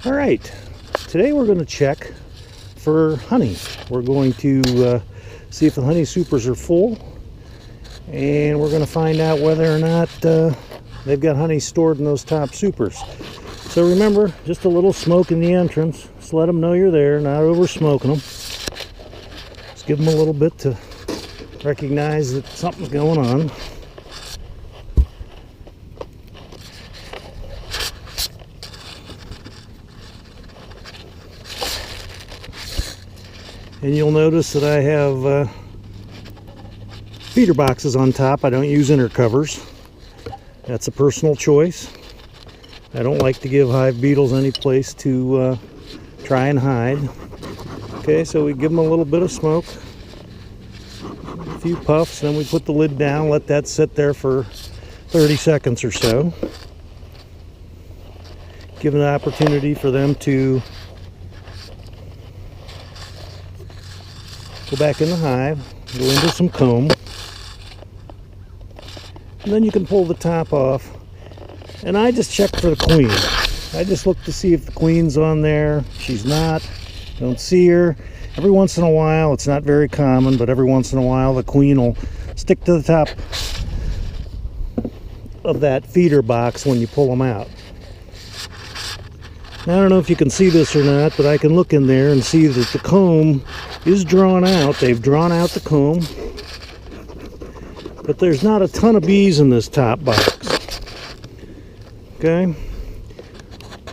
All right, today we're going to check for honey. We're going to see if the honey supers are full, and we're going to find out whether or not they've got honey stored in those top supers. So remember, just a little smoke in the entrance. Just let them know you're there, not over smoking them. Just give them a little bit to recognize that something's going on. And you'll notice that I have feeder boxes on top. I don't use inner covers. That's a personal choice. I don't like to give hive beetles any place to try and hide. Okay, so we give them a little bit of smoke, a few puffs, then we put the lid down, let that sit there for 30 seconds or so. Give an opportunity for them to go back in the hive, go into some comb, and then you can pull the top off. And I just check for the queen. I just look to see if the queen's on there. She's not. Don't see her. Every once in a while, it's not very common, but every once in a while the queen will stick to the top of that feeder box when you pull them out. Now, I don't know if you can see this or not, but I can look in there and see that the comb is drawn out. They've drawn out the comb, but there's not a ton of bees in this top box. Okay,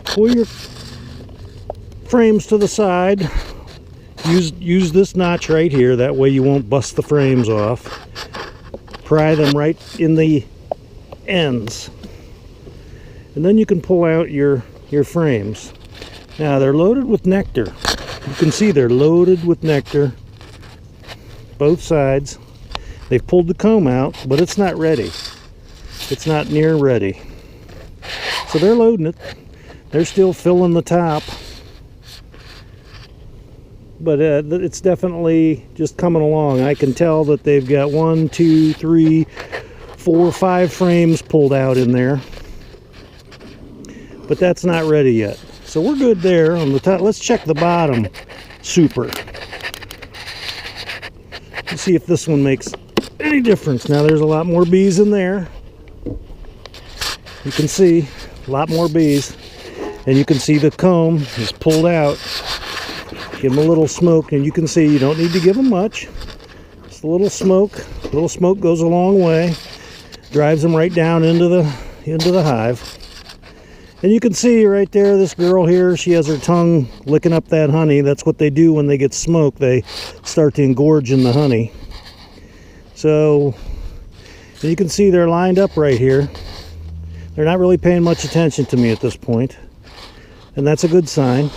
pull your frames to the side. Use this notch right here, that way you won't bust the frames off. Pry them right in the ends, and then you can pull out your frames. Now they're loaded with nectar. You can see they're loaded with nectar, both sides. They've pulled the comb out, but it's not ready. It's not near ready. So they're loading it. They're still filling the top. But it's definitely just coming along. I can tell that they've got 1, 2, 3, 4, 5 frames pulled out in there. But that's not ready yet. So we're good there on the top. Let's check the bottom super. Let's see if this one makes any difference. Now there's a lot more bees in there. You can see a lot more bees. And you can see the comb is pulled out. Give them a little smoke, and you can see you don't need to give them much. Just a little smoke. A little smoke goes a long way. Drives them right down into the hive. And you can see right there, this girl here, she has her tongue licking up that honey. That's what they do when they get smoke. They start to engorge in the honey. So you can see they're lined up right here. They're not really paying much attention to me at this point, and that's a good sign.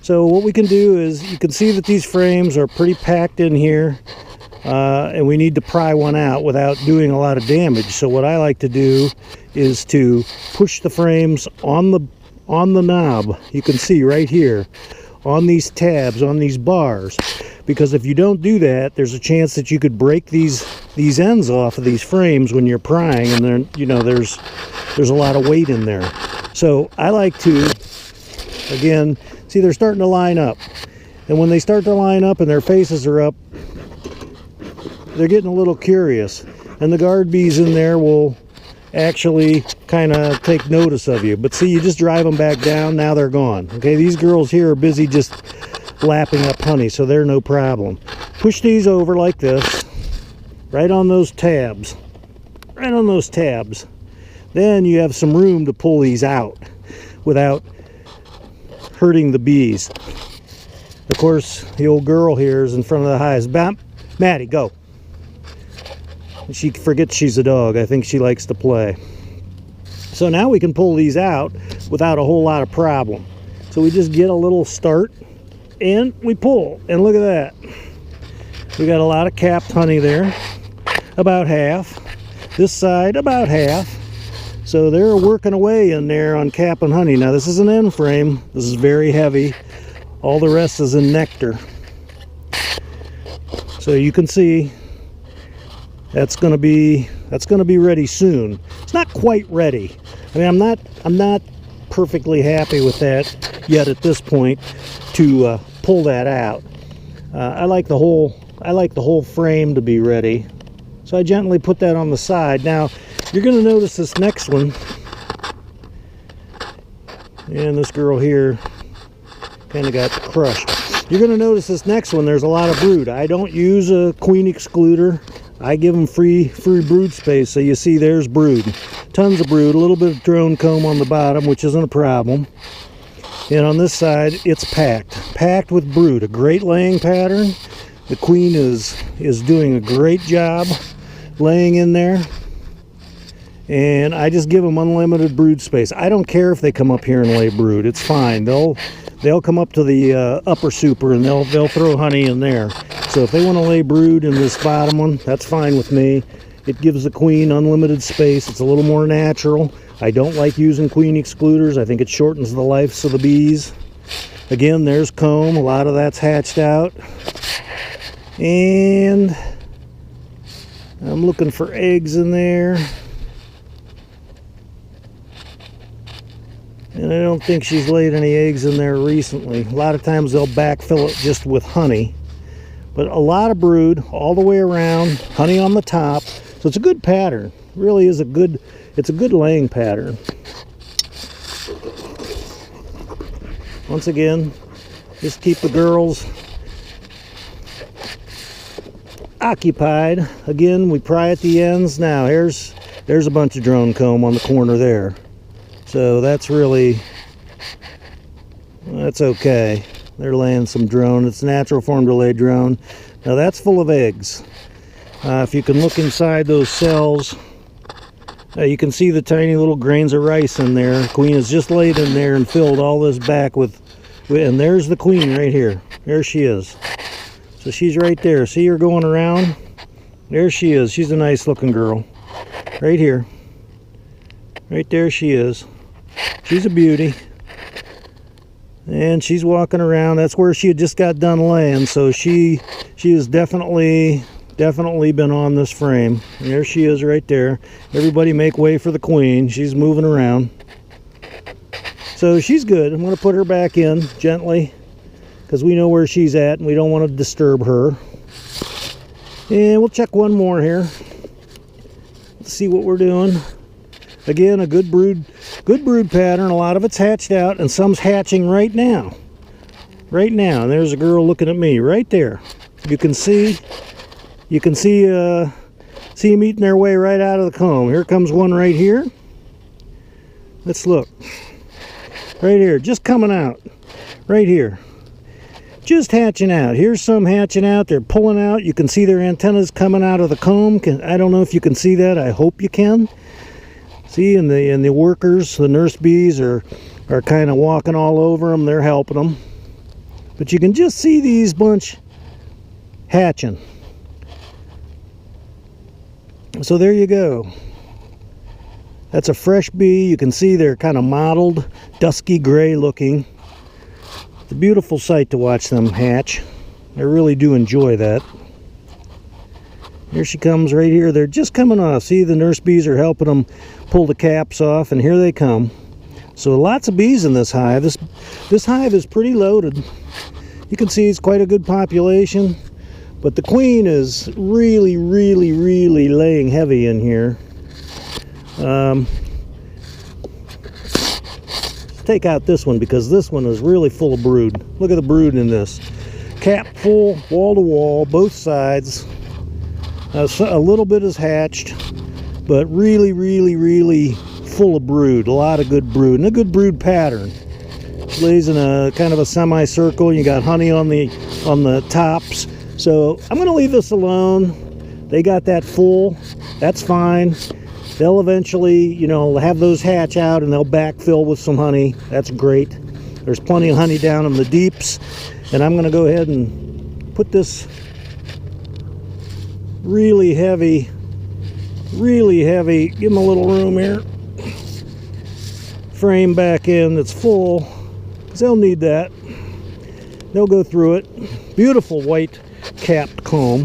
So what we can do is, you can see that these frames are pretty packed in here, and we need to pry one out without doing a lot of damage. So what I like to do is to push the frames on the knob. You can see right here on these tabs, on these bars, because if you don't do that, there's a chance that you could break these ends off of these frames when you're prying, and then, you know, there's a lot of weight in there. So I like to, again, see, they're starting to line up, and when they start to line up and their faces are up, they're getting a little curious, and the guard bees in there will actually kind of take notice of you. But see, you just drive them back down, now they're gone. Okay, these girls here are busy just lapping up honey, so they're no problem. Push these over like this, right on those tabs, right on those tabs. Then you have some room to pull these out without hurting the bees. Of course, the old girl here is in front of the hives. Bam, Maddie, go. She forgets she's a dog. I think she likes to play. So now we can pull these out without a whole lot of problem. So we just get a little start and we pull, and look at that. We got a lot of capped honey there, about half. This side, about half. So they're working away in there on capping honey. Now this is an end frame. This is very heavy. All the rest is in nectar. So you can see that's going to be ready soon. It's not quite ready. I mean, I'm not perfectly happy with that yet at this point to pull that out. I like the whole frame to be ready, so I gently put that on the side. Now you're going to notice this next one, and this girl here kind of got crushed. You're going to notice this next one, there's a lot of brood. I don't use a queen excluder. I give them free brood space. So you see there's brood. Tons of brood, a little bit of drone comb on the bottom, which isn't a problem. And on this side, it's packed with brood. A great laying pattern. The queen is doing a great job laying in there. And I just give them unlimited brood space. I don't care if they come up here and lay brood. It's fine. They'll come up to the upper super and they'll throw honey in there. So if they want to lay brood in this bottom one, that's fine with me. It gives the queen unlimited space. It's a little more natural. I don't like using queen excluders. I think it shortens the lives of the bees. Again, there's comb. A lot of that's hatched out. And I'm looking for eggs in there. And I don't think she's laid any eggs in there recently. A lot of times they'll backfill it just with honey. But a lot of brood all the way around, honey on the top. So it's a good pattern. It really is it's a good laying pattern. Once again, just keep the girls occupied. Again, we pry at the ends. Now there's a bunch of drone comb on the corner there. So that's okay. They're laying some drone. It's natural for them to lay drone. Now that's full of eggs. If you can look inside those cells, you can see the tiny little grains of rice in there. Queen has just laid in there and filled all this back with, and there's the queen right here. There she is. So she's right there. See her going around? There she is. She's a nice looking girl. Right here. Right there she is. She's a beauty. And she's walking around. That's where she had just got done laying. So she has definitely been on this frame. And there she is right there. Everybody make way for the queen. She's moving around. So she's good. I'm going to put her back in gently because we know where she's at and we don't want to disturb her. And we'll check one more here. Let's see what we're doing. Again, a good brood pattern. A lot of it's hatched out, and some's hatching right now. Right now, and there's a girl looking at me right there. You can see them eating their way right out of the comb. Here comes one right here. Let's look. Right here, just coming out. Right here. Just hatching out. Here's some hatching out. They're pulling out. You can see their antennas coming out of the comb. I don't know if you can see that. I hope you can. See, and the workers, the nurse bees are kind of walking all over them. They're helping them. But you can just see these bunch hatching. So there you go. That's a fresh bee. You can see they're kind of mottled, dusky gray looking. It's a beautiful sight to watch them hatch. I really do enjoy that. Here she comes right here. They're just coming off. See, the nurse bees are helping them pull the caps off, and here they come. So lots of bees in this hive. This hive is pretty loaded. You can see it's quite a good population, but the queen is really laying heavy in here. Let's take out this one because this one is really full of brood. Look at the brood in this. Cap full, wall to wall, both sides. A little bit is hatched, but really full of brood. A lot of good brood, and a good brood pattern. She lays in a kind of a semicircle. You got honey on the tops. So I'm going to leave this alone. They got that full. That's fine. They'll eventually, have those hatch out and they'll backfill with some honey. That's great. There's plenty of honey down in the deeps. And I'm going to go ahead and put this really heavy, give them a little room here, frame back in that's full, because they'll need that. They'll go through it. Beautiful white capped comb.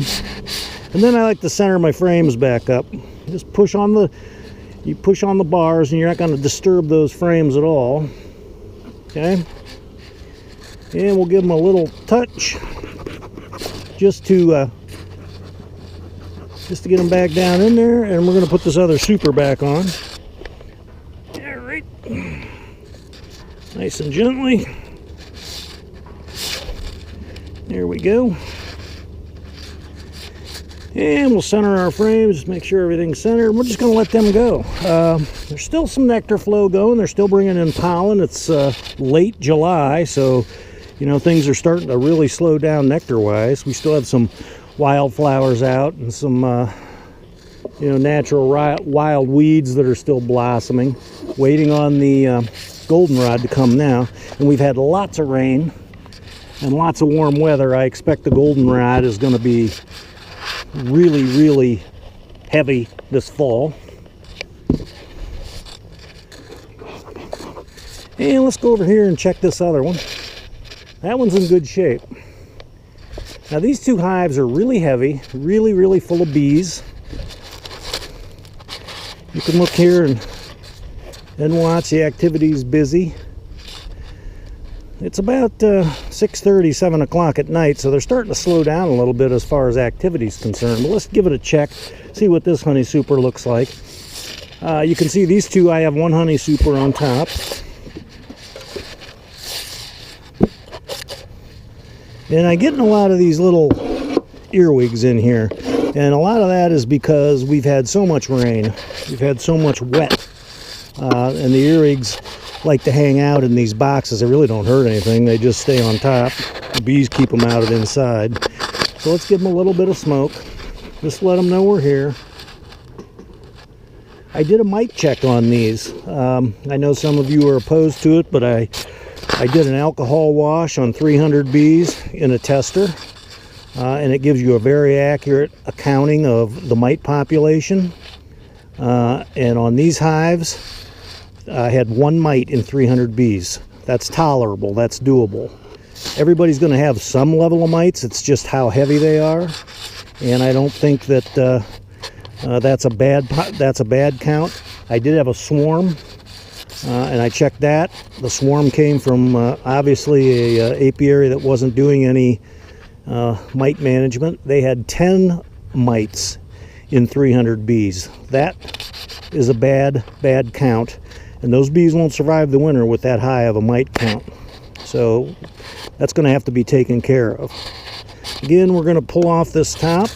And then I like to center my frames back up. Just push on the bars and you're not going to disturb those frames at all. Okay, and we'll give them a little touch just to get them back down in there, and we're going to put this other super back on. All right, nice and gently. There we go. And we'll center our frames, just make sure everything's centered. We're just going to let them go. There's still some nectar flow going. They're still bringing in pollen. It's late July, so you know things are starting to really slow down nectar-wise. We still have some wildflowers out and some you know, natural wild weeds that are still blossoming, waiting on the goldenrod to come now. And we've had lots of rain and lots of warm weather. I expect the goldenrod is going to be really, really heavy this fall. And let's go over here and check this other one. That one's in good shape. Now these two hives are really heavy, really, really full of bees. You can look here and watch the activity's busy. It's about 6:30, 7 o'clock at night, so they're starting to slow down a little bit as far as activity is concerned. But let's give it a check, see what this honey super looks like. You can see these two, I have one honey super on top. And I'm getting a lot of these little earwigs in here. And a lot of that is because we've had so much rain. We've had so much wet. And the earwigs like to hang out in these boxes. They really don't hurt anything. They just stay on top. The bees keep them out of inside. So let's give them a little bit of smoke. Just let them know we're here. I did a mite check on these. I know some of you are opposed to it, but I did an alcohol wash on 300 bees in a tester. And it gives you a very accurate accounting of the mite population. And on these hives, I had one mite in 300 bees. That's tolerable. That's doable. Everybody's going to have some level of mites. It's just how heavy they are. And I don't think that that's a bad count. I did have a swarm, and I checked that. The swarm came from obviously a apiary that wasn't doing any mite management. They had 10 mites in 300 bees. That is a bad count, and those bees won't survive the winter with that high of a mite count. So that's going to have to be taken care of. Again, we're going to pull off this top.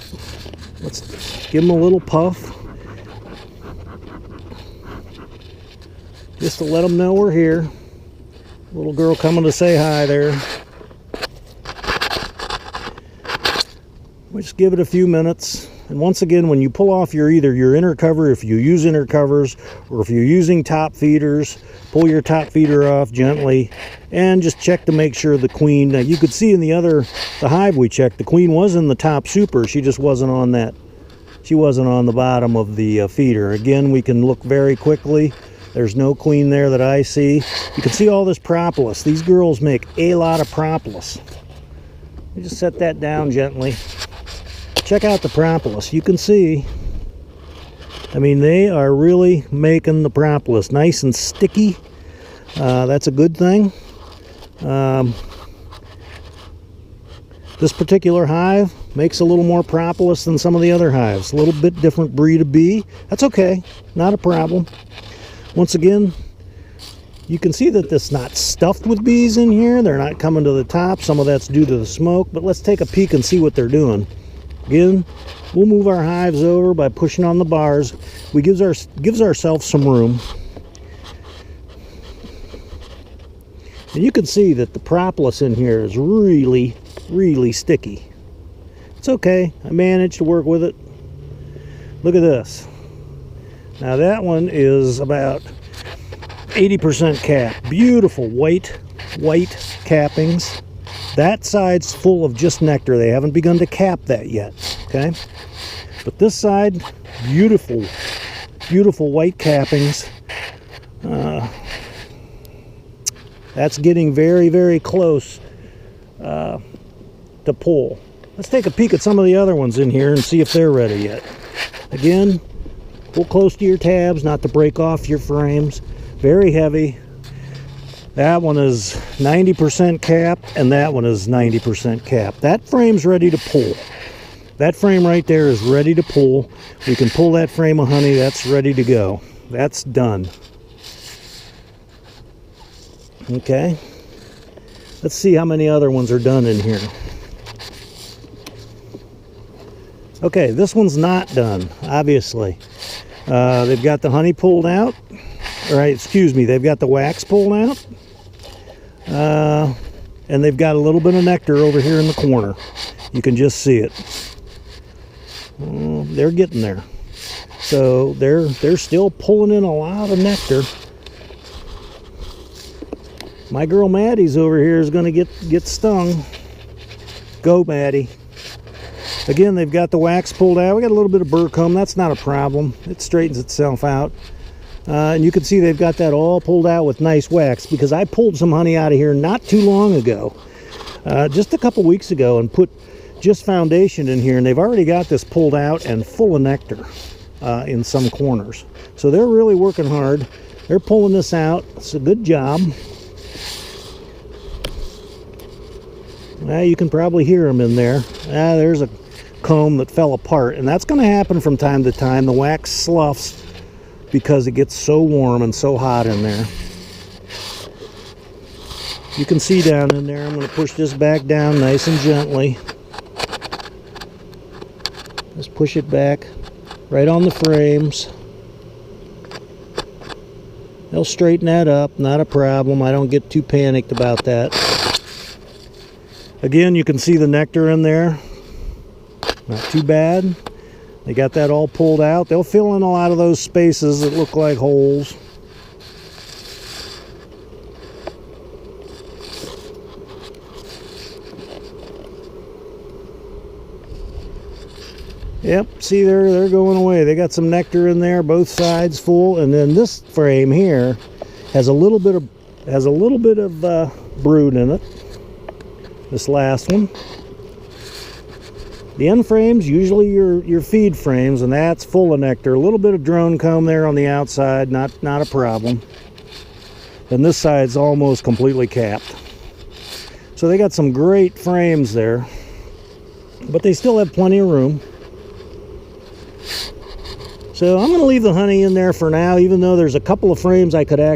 Let's give them a little puff, just to let them know we're here. Little girl coming to say hi there. We just give it a few minutes. And once again, when you pull off either your inner cover, if you use inner covers, or if you're using top feeders, pull your top feeder off gently and just check to make sure the queen, you could see in the hive we checked, the queen was in the top super. She just wasn't on that. She wasn't on the bottom of the feeder. Again, we can look very quickly. There's no queen there that I see. You can see all this propolis. These girls make a lot of propolis. You just set that down gently. Check out the propolis. You can see, I mean, they are really making the propolis nice and sticky. That's a good thing. This particular hive makes a little more propolis than some of the other hives. A little bit different breed of bee. That's okay, not a problem. Once again, you can see that it's not stuffed with bees in here. They're not coming to the top. Some of that's due to the smoke, but let's take a peek and see what they're doing. Again, we'll move our hives over by pushing on the bars. We gives ourselves some room. And you can see that the propolis in here is really, really sticky. It's okay. I managed to work with it. Look at this. Now that one is about 80% cap. Beautiful white cappings. That side's full of just nectar. They haven't begun to cap that yet, okay? But this side, beautiful white cappings. That's getting very, very close to pull. Let's take a peek at some of the other ones in here and see if they're ready yet. Again, pull close to your tabs, not to break off your frames. Very heavy. That one is 90% capped, and that one is 90% capped. That frame's ready to pull. That frame right there is ready to pull. We can pull that frame of honey. That's ready to go. That's done. Okay. Let's see how many other ones are done in here. Okay, this one's not done, obviously. They've got the honey pulled out. All right, excuse me, they've got the wax pulled out. And they've got a little bit of nectar over here in the corner. You can just see it. They're getting there. So they're still pulling in a lot of nectar. My girl Maddie's over here is going to get stung. Go, Maddie. Again, they've got the wax pulled out. We got a little bit of burr comb. That's not a problem. It straightens itself out. And you can see they've got that all pulled out with nice wax, because I pulled some honey out of here not too long ago, just a couple weeks ago, and put just foundation in here, and they've already got this pulled out and full of nectar in some corners. So they're really working hard. They're pulling this out. It's a good job. You can probably hear them in there. There's a comb that fell apart, and that's going to happen from time to time. The wax sloughs because it gets so warm and so hot in there. You can see down in there. I'm going to push this back down nice and gently. Just push it back right on the frames. They'll straighten that up, not a problem. I don't get too panicked about that. Again, you can see the nectar in there. Not too bad. They got that all pulled out. They'll fill in a lot of those spaces that look like holes. Yep, see, they're going away. They got some nectar in there, both sides full, and then this frame here has a little bit of brood in it. This last one. The end frames, usually your feed frames, and that's full of nectar. A little bit of drone comb there on the outside, not a problem. And this side's almost completely capped. So they got some great frames there, but they still have plenty of room. So I'm going to leave the honey in there for now, even though there's a couple of frames I could actually